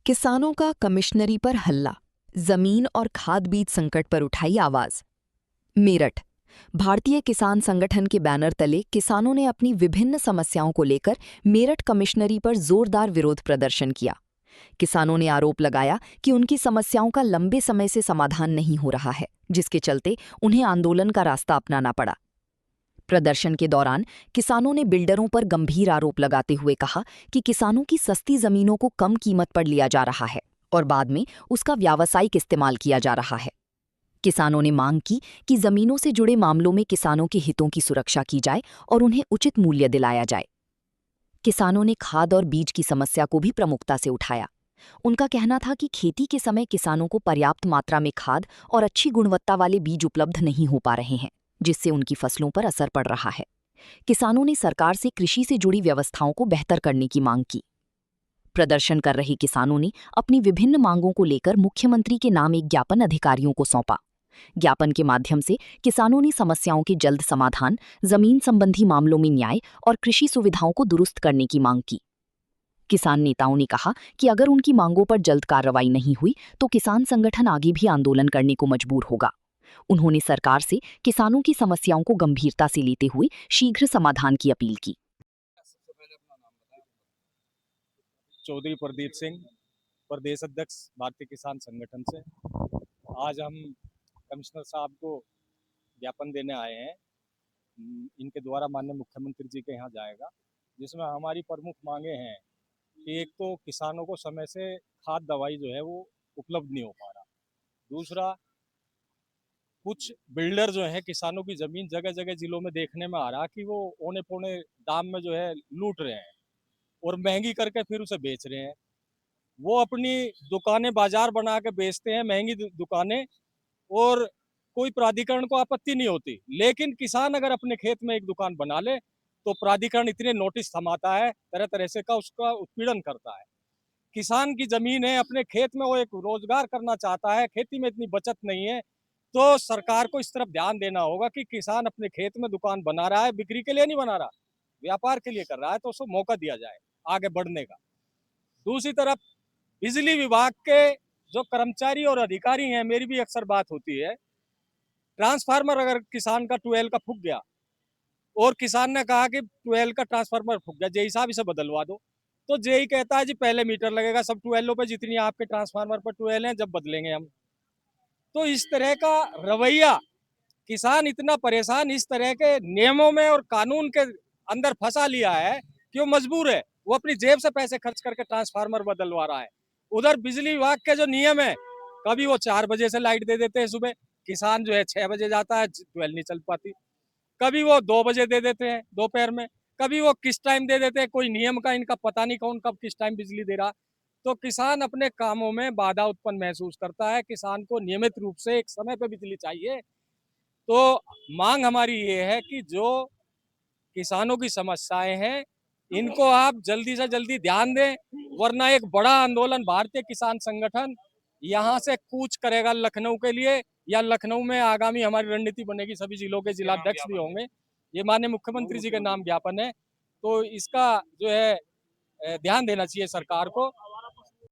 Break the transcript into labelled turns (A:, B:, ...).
A: किसानों का कमिश्नरी पर हल्ला, जमीन और खाद बीज संकट पर उठाई आवाज। मेरठ। भारतीय किसान संगठन के बैनर तले किसानों ने अपनी विभिन्न समस्याओं को लेकर मेरठ कमिश्नरी पर जोरदार विरोध प्रदर्शन किया। किसानों ने आरोप लगाया कि उनकी समस्याओं का लंबे समय से समाधान नहीं हो रहा है, जिसके चलते उन्हें आंदोलन का रास्ता अपनाना पड़ा। प्रदर्शन के दौरान किसानों ने बिल्डरों पर गंभीर आरोप लगाते हुए कहा कि किसानों की सस्ती जमीनों को कम कीमत पर लिया जा रहा है और बाद में उसका व्यावसायिक इस्तेमाल किया जा रहा है। किसानों ने मांग की कि जमीनों से जुड़े मामलों में किसानों के हितों की सुरक्षा की जाए और उन्हें उचित मूल्य दिलाया जाए। किसानों ने खाद और बीज की समस्या को भी प्रमुखता से उठाया। उनका कहना था कि खेती के समय किसानों को पर्याप्त मात्रा में खाद और अच्छी गुणवत्ता वाले बीज उपलब्ध नहीं हो पा रहे हैं, जिससे उनकी फसलों पर असर पड़ रहा है। किसानों ने सरकार से कृषि से जुड़ी व्यवस्थाओं को बेहतर करने की मांग की। प्रदर्शन कर रहे किसानों ने अपनी विभिन्न मांगों को लेकर मुख्यमंत्री के नाम एक ज्ञापन अधिकारियों को सौंपा। ज्ञापन के माध्यम से किसानों ने समस्याओं के जल्द समाधान, जमीन संबंधी मामलों में न्याय और कृषि सुविधाओं को दुरुस्त करने की मांग की। किसान नेताओं ने कहा कि अगर उनकी मांगों पर जल्द कार्रवाई नहीं हुई तो किसान संगठन आगे भी आंदोलन करने को मजबूर होगा। उन्होंने सरकार से किसानों की समस्याओं को गंभीरता से लेते हुए शीघ्र समाधान की अपील की।
B: चौधरी प्रदीप सिंह, प्रदेश अध्यक्ष भारतीय किसान संगठन से। आज हम कमिश्नर साहब को ज्ञापन देने आए हैं। इनके द्वारा माननीय मुख्यमंत्री जी के यहाँ जाएगा, जिसमें हमारी प्रमुख मांगे हैं कि एक तो किसानों को समय से खाद दवाई जो है वो उपलब्ध नहीं हो पा रहा। दूसरा, कुछ बिल्डर जो है किसानों की जमीन जगह जगह जिलों में देखने में आ रहा कि वो औने पौने दाम में जो है लूट रहे हैं और महंगी करके फिर उसे बेच रहे हैं। वो अपनी दुकानें बाजार बना के बेचते हैं, महंगी दुकानें, और कोई प्राधिकरण को आपत्ति नहीं होती। लेकिन किसान अगर अपने खेत में एक दुकान बना ले तो प्राधिकरण इतने नोटिस थमाता है, तरह तरह से का उसका उत्पीड़न करता है। किसान की जमीन है, अपने खेत में वो एक रोजगार करना चाहता है, खेती में इतनी बचत नहीं है, तो सरकार को इस तरफ ध्यान देना होगा कि किसान अपने खेत में दुकान बना रहा है, बिक्री के लिए नहीं बना रहा, व्यापार के लिए कर रहा है, तो उसको मौका दिया जाए आगे बढ़ने का। दूसरी तरफ बिजली विभाग के जो कर्मचारी और अधिकारी हैं, मेरी भी अक्सर बात होती है, ट्रांसफार्मर अगर किसान का 12 का फूक गया और किसान ने कहा कि 12 का ट्रांसफार्मर फूक गया, जेई साहब इसे बदलवा दो, तो जेई कहता है जी पहले मीटर लगेगा, सब 12 पे जितनी आपके ट्रांसफार्मर पर 12 हैं, जब बदलेंगे हम। तो इस तरह का रवैया, किसान इतना परेशान इस तरह के नियमों में और कानून के अंदर फंसा लिया है कि वो मजबूर है, वो अपनी जेब से पैसे खर्च करके ट्रांसफार्मर बदलवा रहा है। उधर बिजली विभाग के जो नियम है, कभी वो 4 बजे से लाइट दे देते हैं सुबह, किसान जो है 6 बजे जाता है, 12 नहीं चल पाती। कभी वो 2 बजे दे देते हैं दोपहर में, कभी वो किस टाइम दे देते हैं, कोई नियम का इनका पता नहीं, कौन कब किस टाइम बिजली दे रहा। तो किसान अपने कामों में बाधा उत्पन्न महसूस करता है। किसान को नियमित रूप से एक समय पे बिजली चाहिए। तो मांग हमारी ये है कि जो किसानों की समस्याएं हैं, इनको आप जल्दी से जल्दी ध्यान दें, वरना एक बड़ा आंदोलन भारतीय किसान संगठन यहाँ से कूच करेगा लखनऊ के लिए, या लखनऊ में आगामी हमारी रणनीति बनेगी, सभी जिलों के जिलाध्यक्ष भी होंगे। ये माननीय मुख्यमंत्री जी के नाम ज्ञापन है, तो इसका जो है ध्यान देना चाहिए सरकार को।